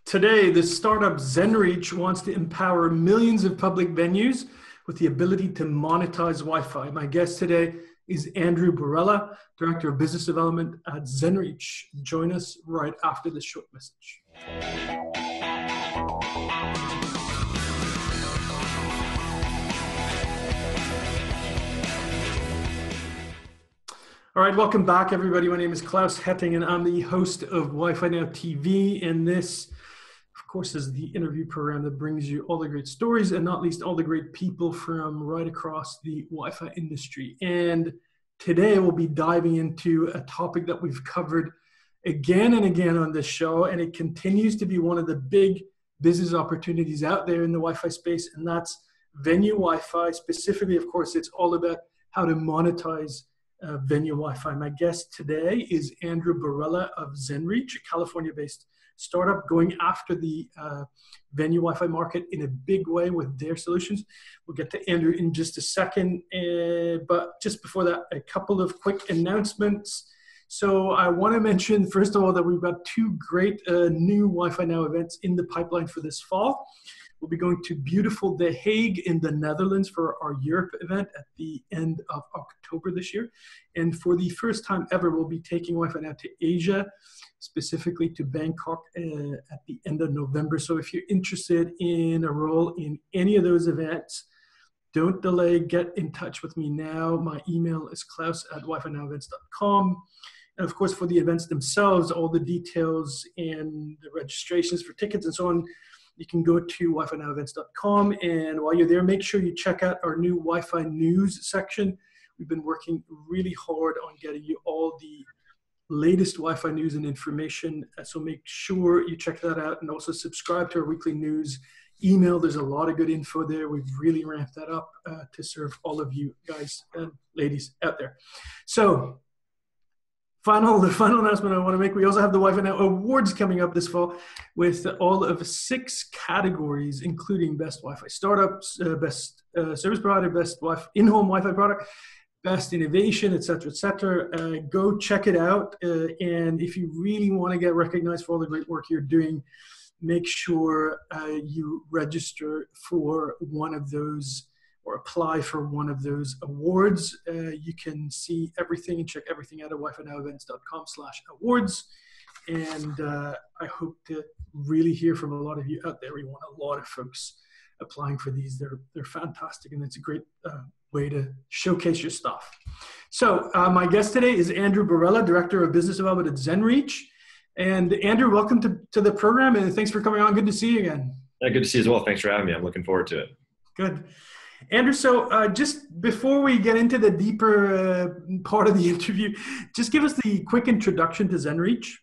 Today, the startup Zenreach wants to empower millions of public venues with the ability to monetize Wi-Fi. My guest today is Andrew Borella, Director of Business Development at Zenreach. Join us right after this short message. All right, welcome back, everybody. My name is Claus Hetting, and I'm the host of Wi-Fi Now TV. And this, of course, is the interview program that brings you all the great stories and not least all the great people from right across the Wi-Fi industry. And today we'll be diving into a topic that we've covered again and again on this show, and it continues to be one of the big business opportunities out there in the Wi-Fi space, and that's venue Wi-Fi. Specifically, of course, it's all about how to monetize venue Wi-Fi. My guest today is Andrew Borella of Zenreach, a California-based startup going after the venue Wi-Fi market in a big way with their solutions. We'll get to Andrew in just a second, but just before that, a couple of quick announcements. So I want to mention, first of all, that we've got two great new Wi-Fi Now events in the pipeline for this fall. We'll be going to beautiful The Hague in the Netherlands for our Europe event at the end of October this year. And for the first time ever, we'll be taking Wi-Fi Now to Asia, specifically to Bangkok at the end of November. So if you're interested in a role in any of those events, don't delay, get in touch with me now. My email is klaus@wifinowevents.com. And of course, for the events themselves, all the details and the registrations for tickets and so on, you can go to wifinowevents.com. And while you're there, make sure you check out our new Wi-Fi news section. We've been working really hard on getting you all the latest Wi-Fi news and information. So make sure you check that out and also subscribe to our weekly news email. There's a lot of good info there. We've really ramped that up to serve all of you guys and ladies out there. So the final announcement I want to make, we also have the Wi-Fi Now Awards coming up this fall with all of 6 categories, including Best Wi-Fi Startups, Best Service Provider, Best In-Home Wi-Fi Product, Best Innovation, et cetera, et cetera. Go check it out. And if you really want to get recognized for all the great work you're doing, make sure you register for one of those or apply for one of those awards. You can see everything and check everything out at wifinowevents.com/awards. And I hope to really hear from a lot of you out there. We want a lot of folks applying for these. They're fantastic, and it's a great way to showcase your stuff. So my guest today is Andrew Borella, Director of Business Development at Zenreach. And Andrew, welcome to the program, and thanks for coming on. Good to see you again. Yeah, good to see you as well. Thanks for having me. I'm looking forward to it. Good. Andrew, so just before we get into the deeper part of the interview, just give us the quick introduction to Zenreach.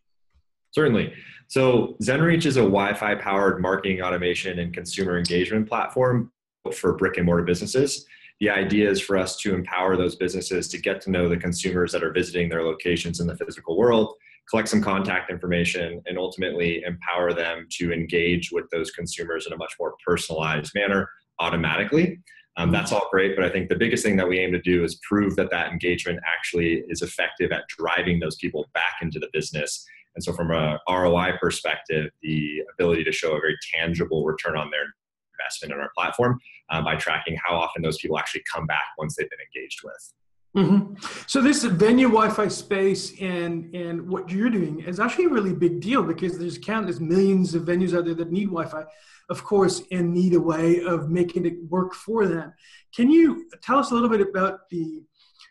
Certainly. So Zenreach is a Wi-Fi powered marketing automation and consumer engagement platform for brick and mortar businesses. The idea is for us to empower those businesses to get to know the consumers that are visiting their locations in the physical world, collect some contact information, and ultimately empower them to engage with those consumers in a much more personalized manner automatically. That's all great, but I think the biggest thing that we aim to do is prove that that engagement actually is effective at driving those people back into the business. And so from a ROI perspective, the ability to show a very tangible return on their investment in our platform by tracking how often those people actually come back once they've been engaged with. Mm-hmm. So this venue Wi-Fi space and what you're doing is actually a really big deal because there's millions of venues out there that need Wi-Fi, of course, and need a way of making it work for them. Can you tell us a little bit about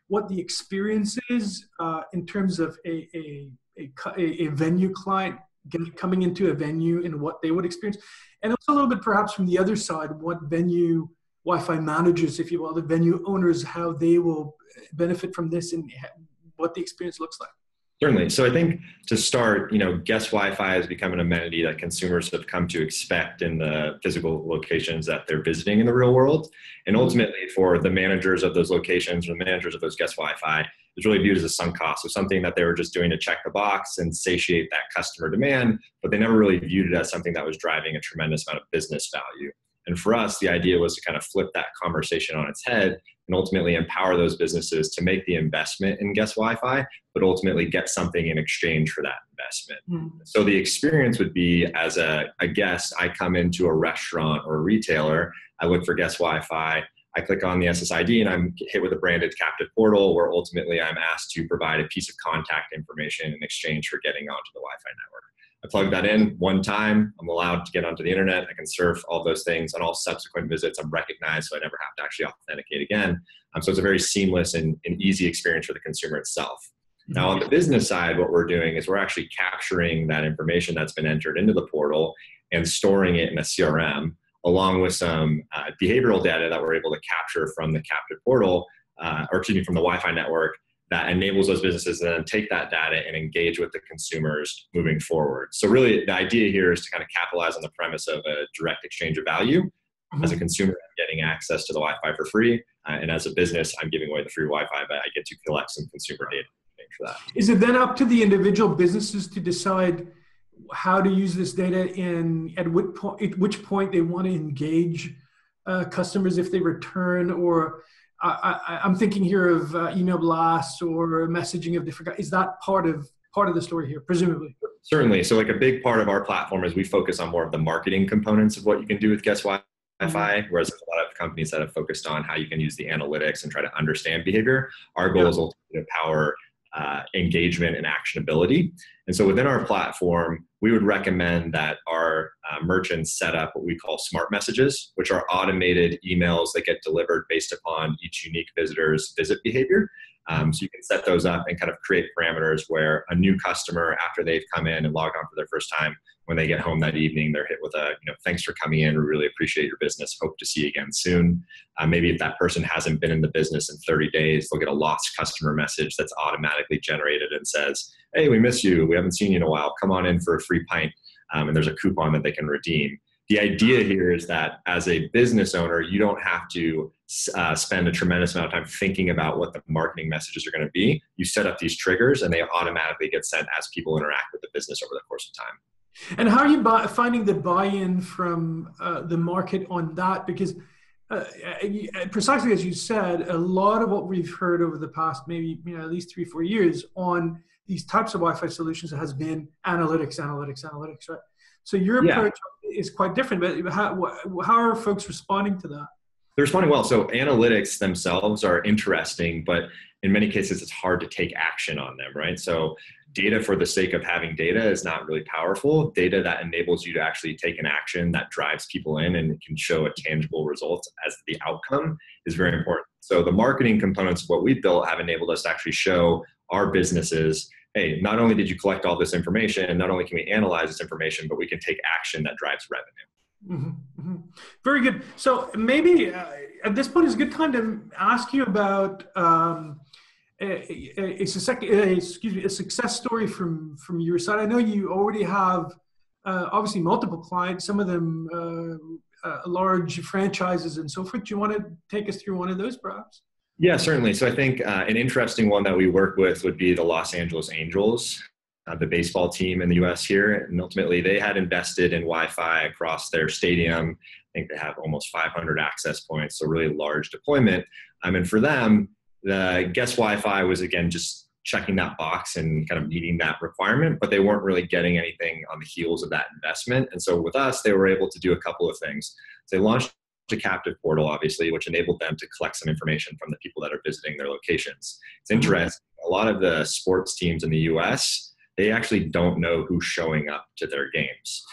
what the experience is in terms of a venue client coming into a venue and what they would experience, and also a little bit perhaps from the other side, what venue Wi-Fi managers, if you will, the venue owners, how they will benefit from this and what the experience looks like? Certainly. So I think to start, guest Wi-Fi has become an amenity that consumers have come to expect in the physical locations that they're visiting in the real world. And ultimately for the managers of those locations or the managers of those guest Wi-Fi, it's really viewed as a sunk cost. So something that they were just doing to check the box and satiate that customer demand, but they never really viewed it as something that was driving a tremendous amount of business value. And for us, the idea was to kind of flip that conversation on its head and ultimately empower those businesses to make the investment in guest Wi-Fi, but ultimately get something in exchange for that investment. So the experience would be, as a guest, I come into a restaurant or a retailer, I look for guest Wi-Fi, I click on the SSID and I'm hit with a branded captive portal where ultimately I'm asked to provide a piece of contact information in exchange for getting onto the Wi-Fi network. I plug that in one time, I'm allowed to get onto the internet, I can surf all those things. On all subsequent visits, I'm recognized, so I never have to actually authenticate again. So it's a very seamless and easy experience for the consumer itself. Now on the business side, what we're doing is we're actually capturing that information that's been entered into the portal and storing it in a CRM, along with some behavioral data that we're able to capture from the captive portal, from the Wi-Fi network, that enables those businesses to then take that data and engage with the consumers moving forward. So really the idea here is to kind of capitalize on the premise of a direct exchange of value. As a consumer, I'm getting access to the Wi-Fi for free. And as a business, I'm giving away the free Wi-Fi, but I get to collect some consumer data for that. Is it then up to the individual businesses to decide how to use this data at which point they want to engage customers if they return, or I'm thinking here of email blasts or messaging of different. Is that part of the story here, presumably? Certainly. So like a big part of our platform is we focus on more of the marketing components of what you can do with guest Wi-Fi, whereas there's a lot of companies that have focused on how you can use the analytics and try to understand behavior. Our goal is ultimately to power engagement and actionability. And so within our platform, we would recommend that our merchants set up what we call smart messages, which are automated emails that get delivered based upon each unique visitor's visit behavior. So you can set those up and kind of create parameters where a new customer, after they've come in and logged on for their first time, when they get home that evening, they're hit with a, thanks for coming in. We really appreciate your business. Hope to see you again soon. Maybe if that person hasn't been in the business in 30 days, they'll get a lost customer message that's automatically generated and says, hey, we miss you. We haven't seen you in a while. Come on in for a free pint. And there's a coupon that they can redeem. The idea here is that as a business owner, you don't have to spend a tremendous amount of time thinking about what the marketing messages are going to be. You set up these triggers and they automatically get sent as people interact with the business over the course of time. And how are you finding the buy-in from the market on that? Because precisely as you said, a lot of what we've heard over the past maybe at least 3-4 years on these types of Wi-Fi solutions has been analytics, right? So your approach is quite different, but how are folks responding to that? They're responding well. So analytics themselves are interesting, but in many cases, it's hard to take action on them, right? So data for the sake of having data is not really powerful. Data that enables you to actually take an action that drives people in and can show a tangible result as the outcome is very important. So the marketing components of what we've built have enabled us to actually show our businesses, hey, not only did you collect all this information, and not only can we analyze this information, but we can take action that drives revenue. Very good. So maybe at this point is a good time to ask you about a success story from your side. I know you already have obviously multiple clients, some of them large franchises and so forth. Do you want to take us through one of those perhaps? Yeah, certainly. So I think an interesting one that we work with would be the Los Angeles Angels, the baseball team in the US here. And ultimately, they had invested in Wi-Fi across their stadium. I think they have almost 500 access points, so really large deployment. And for them, the guest Wi-Fi was, again, just checking that box and kind of meeting that requirement, but they weren't really getting anything on the heels of that investment. And so with us, they were able to do a couple of things. They launched a captive portal, obviously, which enabled them to collect some information from the people that are visiting their locations. It's interesting. A lot of the sports teams in the US, they actually don't know who's showing up to their games.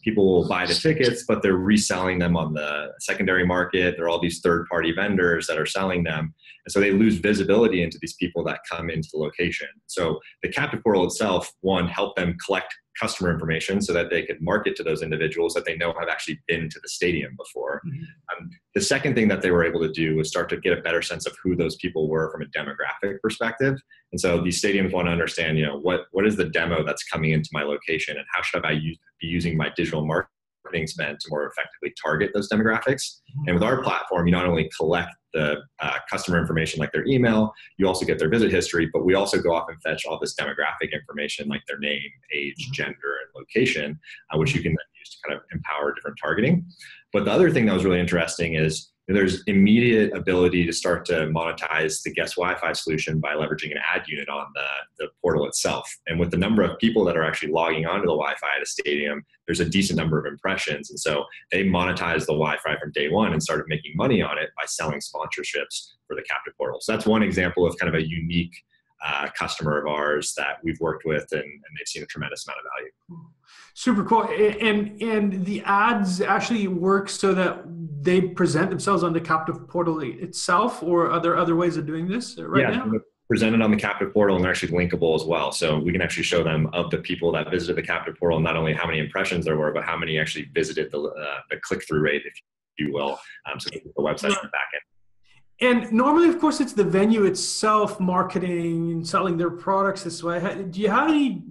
People will buy the tickets, but they're reselling them on the secondary market. There are all these third-party vendors that are selling them. And so they lose visibility into these people that come into the location. So the captive portal itself, one, helped them collect customer information so that they could market to those individuals that they know have actually been to the stadium before. The second thing that they were able to do was start to get a better sense of who those people were from a demographic perspective. And so these stadiums want to understand, what is the demo that's coming into my location and how should I be using my digital marketing spend to more effectively target those demographics. And with our platform, you not only collect the customer information like their email, you also get their visit history, but we also go off and fetch all this demographic information like their name, age, gender, and location, which you can then use to kind of empower different targeting. But the other thing that was really interesting is there's immediate ability to start to monetize the guest Wi-Fi solution by leveraging an ad unit on the portal itself. And with the number of people that are actually logging onto the Wi-Fi at a stadium, there's a decent number of impressions. And so they monetized the Wi-Fi from day one and started making money on it by selling sponsorships for the captive portal. So that's one example of kind of a unique customer of ours that we've worked with, and they've seen a tremendous amount of value. Super cool. And the ads actually work so that they present themselves on the captive portal itself, or are there other ways of doing this now? They're presented on the captive portal, and they're actually linkable as well. So we can actually show them of the people that visited the captive portal, not only how many impressions there were, but how many actually visited the click-through rate, if you will. So the website on the back end. And normally, of course, it's the venue itself marketing and selling their products this way. Do you have any,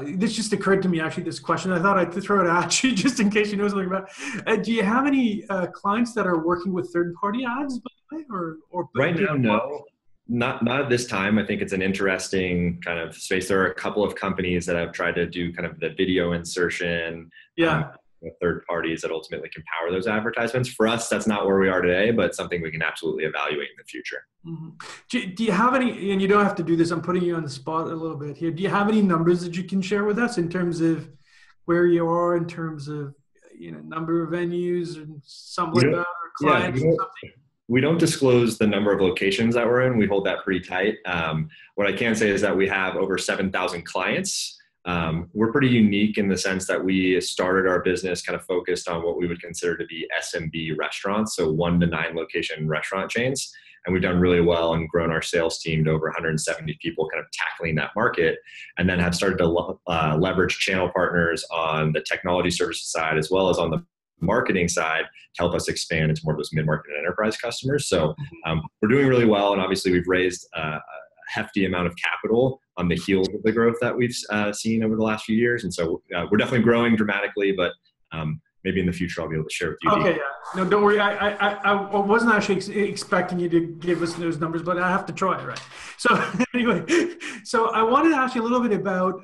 this just occurred to me, actually, this question. I thought I'd throw it at you just in case you know something about it. Do you have any clients that are working with third-party ads, by the way? Or right now, no. Not at this time. I think it's an interesting kind of space. There are a couple of companies that have tried to do kind of the video insertion. With third parties that ultimately can power those advertisements. For us, that's not where we are today, but something we can absolutely evaluate in the future. Mm-hmm. Do you have any, and you don't have to do this, I'm putting you on the spot a little bit here. Do you have any numbers that you can share with us in terms of where you are, in terms of, number of venues and something like that, or clients or something? We don't disclose the number of locations that we're in. We hold that pretty tight. What I can say is that we have over 7,000 clients. We're pretty unique in the sense that we started our business kind of focused on what we would consider to be SMB restaurants, so 1 to 9 location restaurant chains. And we've done really well and grown our sales team to over 170 people kind of tackling that market, and then have started to leverage channel partners on the technology services side as well as on the marketing side to help us expand into more of those mid-market and enterprise customers. So we're doing really well, and obviously we've raised a hefty amount of capital on the heels of the growth that we've seen over the last few years. And so we're definitely growing dramatically, but maybe in the future I'll be able to share with you. Okay, yeah. No, don't worry. I wasn't actually expecting you to give us those numbers, but I have to try, right? So anyway, so I wanted to ask you a little bit about,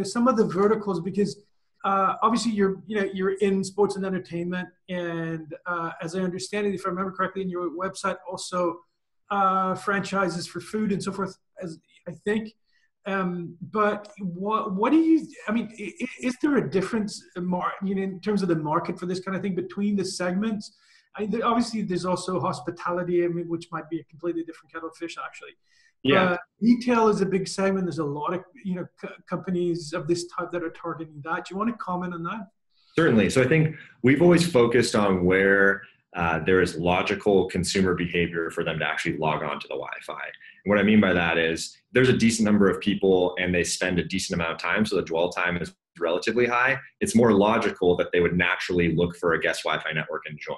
some of the verticals, because obviously you're in sports and entertainment, and as I understand it, if I remember correctly, in your website also franchises for food and so forth, as I think. But what do you, is there a difference in terms of the market for this kind of thing between the segments? Obviously there's also hospitality, which might be a completely different kettle of fish, actually. Yeah. Retail is a big segment. There's a lot of, companies of this type that are targeting that. Do you want to comment on that? Certainly. So I think we've always focused on where there is logical consumer behavior for them to actually log on to the Wi-Fi. And what I mean by that is there's a decent number of people and they spend a decent amount of time, so the dwell time is relatively high. It's more logical that they would naturally look for a guest Wi-Fi network and join.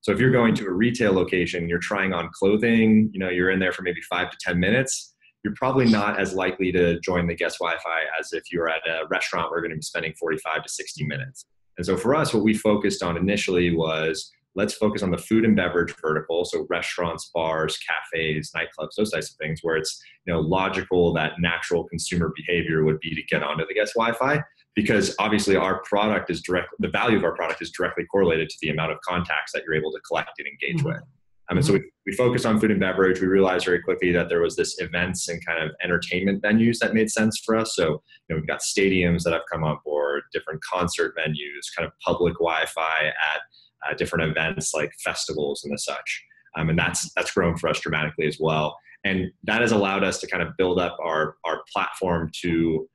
So if you're going to a retail location, you're trying on clothing, you're in there for maybe 5 to 10 minutes, you're probably not as likely to join the guest Wi-Fi as if you're at a restaurant where you're going to be spending 45 to 60 minutes. And so for us, what we focused on initially was, let's focus on the food and beverage vertical. So restaurants, bars, cafes, nightclubs, those types of things where it's logical that natural consumer behavior would be to get onto the guest Wi-Fi, because obviously the value of our product is directly correlated to the amount of contacts that you're able to collect and engage with. And so we focused on food and beverage. We realized very quickly that there was this events and kind of entertainment venues that made sense for us. So we've got stadiums that have come on board, different concert venues, kind of public Wi-Fi at different events like festivals and the such. And that's grown for us dramatically as well. And that has allowed us to kind of build up our platform to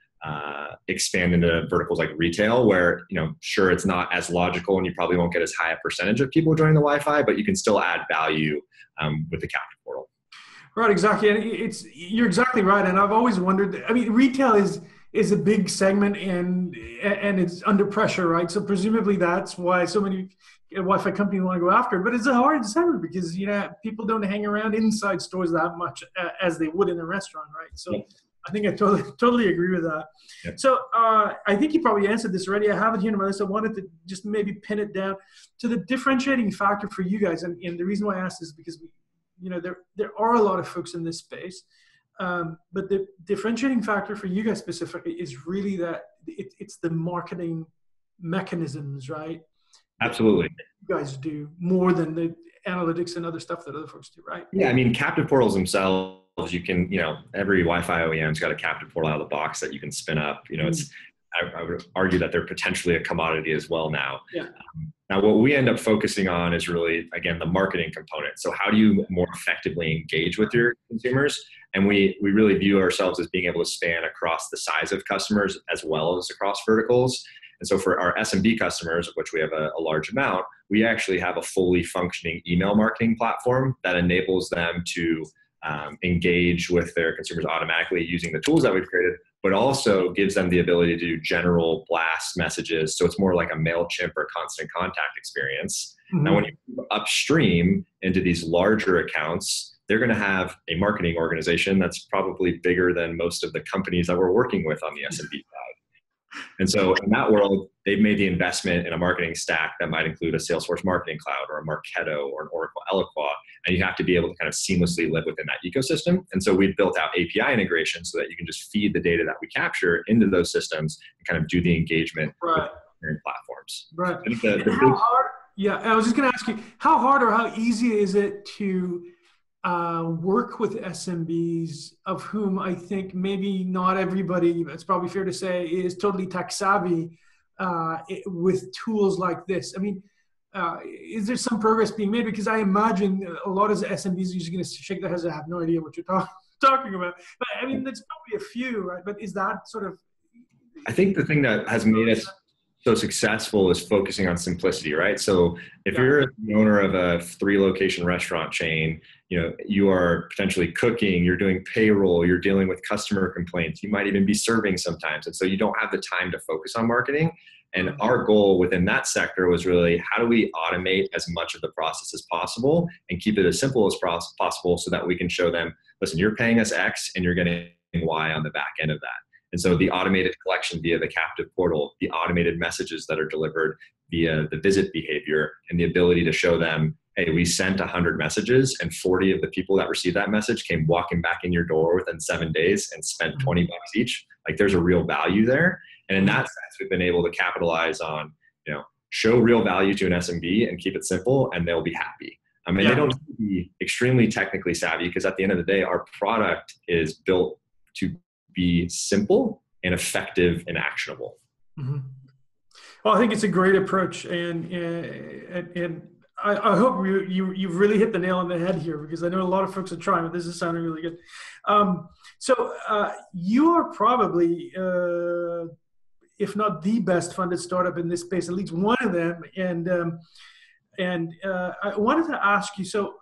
expand into verticals like retail, where, sure, it's not as logical and you probably won't get as high a percentage of people joining the Wi-Fi, but you can still add value with the captive portal. Right, exactly. And you're exactly right. And I've always wondered, retail is a big segment and it's under pressure, right? So presumably that's why so many Wi-Fi companies want to go after it, but it's a hard segment because, people don't hang around inside stores that much as they would in a restaurant, right? So yeah. I think I totally agree with that. Yep. So I think you probably answered this already. I have it here in my list. I wanted to just maybe pin it down to the differentiating factor for you guys. And the reason why I asked is because there are a lot of folks in this space, but the differentiating factor for you guys specifically is really that it's the marketing mechanisms, right? Absolutely. You guys do more than the analytics and other stuff that other folks do, right? Yeah, I mean, captive portals themselves, you can, every Wi-Fi OEM's got a captive portal out of the box that you can spin up. I would argue that they're potentially a commodity as well now. Yeah. Now, what we end up focusing on is really, again, the marketing component. So how do you more effectively engage with your consumers? And we really view ourselves as being able to span across the size of customers as well as across verticals. And so for our SMB customers, of which we have a large amount, we actually have a fully functioning email marketing platform that enables them to engage with their consumers automatically using the tools that we've created, but also gives them the ability to do general blast messages. So it's more like a MailChimp or constant contact experience. Mm-hmm. Now, when you move upstream into these larger accounts, they're going to have a marketing organization that's probably bigger than most of the companies that we're working with on the SMB side. And so in that world, they've made the investment in a marketing stack that might include a Salesforce Marketing Cloud or a Marketo or an Oracle Eloqua, and you have to be able to kind of seamlessly live within that ecosystem. And so we've built out API integration so that you can just feed the data that we capture into those systems and kind of do the engagement with platforms. Right. How hard? Yeah, I was just going to ask you, how hard or how easy is it to work with SMBs, of whom I think maybe not everybody, it's probably fair to say, is totally tech savvy with tools like this? I mean, is there some progress being made? Because I imagine a lot of SMBs are just going to shake their heads and have no idea what you're talking about. But I mean, there's probably a few, right? But is that sort of... I think the thing that has made us so successful is focusing on simplicity, right? So if you're the owner of a 3-location restaurant chain, you are potentially cooking, you're doing payroll, you're dealing with customer complaints, you might even be serving sometimes. And so you don't have the time to focus on marketing. And our goal within that sector was really, how do we automate as much of the process as possible and keep it as simple as possible so that we can show them, listen, you're paying us X and you're getting Y on the back end of that. And so the automated collection via the captive portal, the automated messages that are delivered via the visit behavior, and the ability to show them, hey, we sent 100 messages and 40 of the people that received that message came walking back in your door within 7 days and spent $20 each. Like, there's a real value there. And in that sense, we've been able to capitalize on, show real value to an SMB and keep it simple, and they'll be happy. I mean, they don't have to be extremely technically savvy, because at the end of the day, our product is built to be simple and effective and actionable. Mm-hmm. Well, I think it's a great approach, and I hope you've really hit the nail on the head here, because I know a lot of folks are trying, but this is sounding really good. So you are probably, if not the best funded startup in this space, at least one of them. And I wanted to ask you, so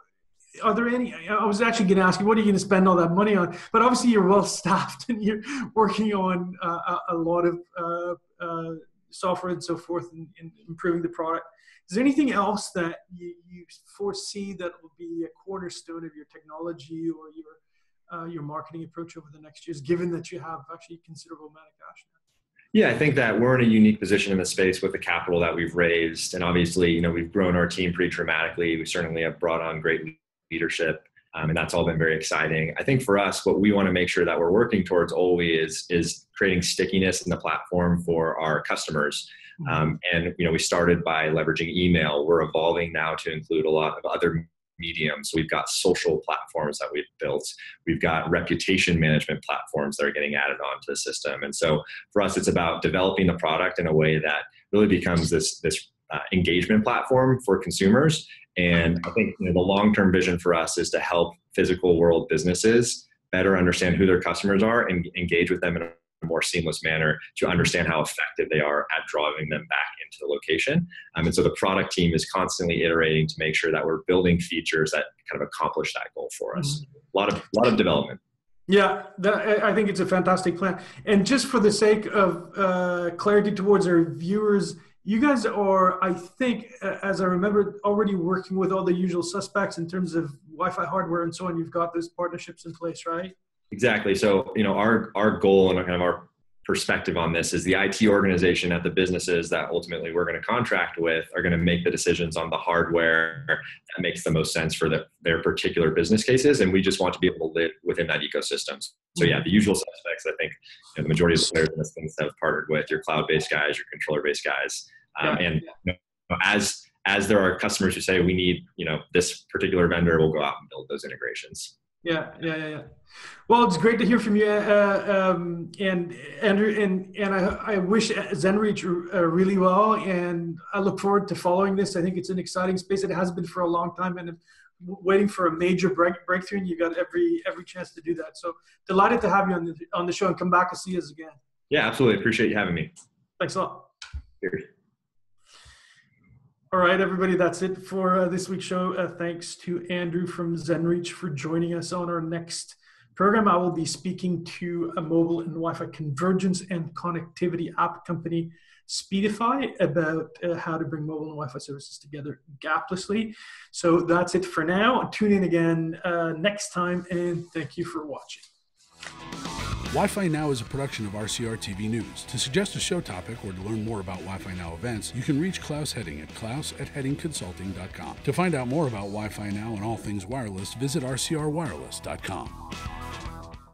are there any, I was actually going to ask you, what are you going to spend all that money on? But obviously you're well staffed and you're working on a lot of software and so forth, and improving the product. Is there anything else that you foresee that will be a cornerstone of your technology or your marketing approach over the next years, given that you have actually a considerable amount of cash now? Yeah, I think that we're in a unique position in the space with the capital that we've raised. And obviously, we've grown our team pretty dramatically. We certainly have brought on great leadership, and that's all been very exciting. I think for us, what we want to make sure that we're working towards always is creating stickiness in the platform for our customers. And we started by leveraging email. We're evolving now to include a lot of other mediums. We've got social platforms that we've built. We've got reputation management platforms that are getting added onto the system. And so for us, it's about developing the product in a way that really becomes this engagement platform for consumers. And I think the long-term vision for us is to help physical world businesses better understand who their customers are and engage with them in a more seamless manner to understand how effective they are at drawing them back into the location. And so the product team is constantly iterating to make sure that we're building features that kind of accomplish that goal for us. A lot of development. Yeah, I think it's a fantastic plan. And just for the sake of clarity towards our viewers, you guys are, I think, as I remember, already working with all the usual suspects in terms of Wi-Fi hardware and so on. You've got those partnerships in place, right? Exactly. So, our goal and kind of our perspective on this is the IT organization at the businesses that ultimately we're going to contract with are going to make the decisions on the hardware that makes the most sense for their particular business cases. And we just want to be able to live within that ecosystem. So yeah, the usual suspects, I think the majority of the players in this thing have partnered with your cloud-based guys, your controller-based guys. And as there are customers who say we need, this particular vendor, we'll go out and build those integrations. Yeah. Well, it's great to hear from you, and Andrew, and I wish Zenreach really well, and I look forward to following this. I think it's an exciting space. It has been for a long time, and waiting for a major breakthrough, and you got every chance to do that. So delighted to have you on the show, and come back and see us again. Yeah, absolutely. Appreciate you having me. Thanks a lot. Cheers. All right, everybody, that's it for this week's show. Thanks to Andrew from Zenreach for joining us. On our next program, I will be speaking to a mobile and Wi-Fi convergence and connectivity app company, Speedify, about how to bring mobile and Wi-Fi services together gaplessly. So that's it for now. Tune in again next time, and thank you for watching. Wi-Fi Now is a production of RCR TV News. To suggest a show topic or to learn more about Wi-Fi Now events, you can reach Claus Hetting at klaus@hettingconsulting.com. To find out more about Wi-Fi Now and all things wireless, visit rcrwireless.com.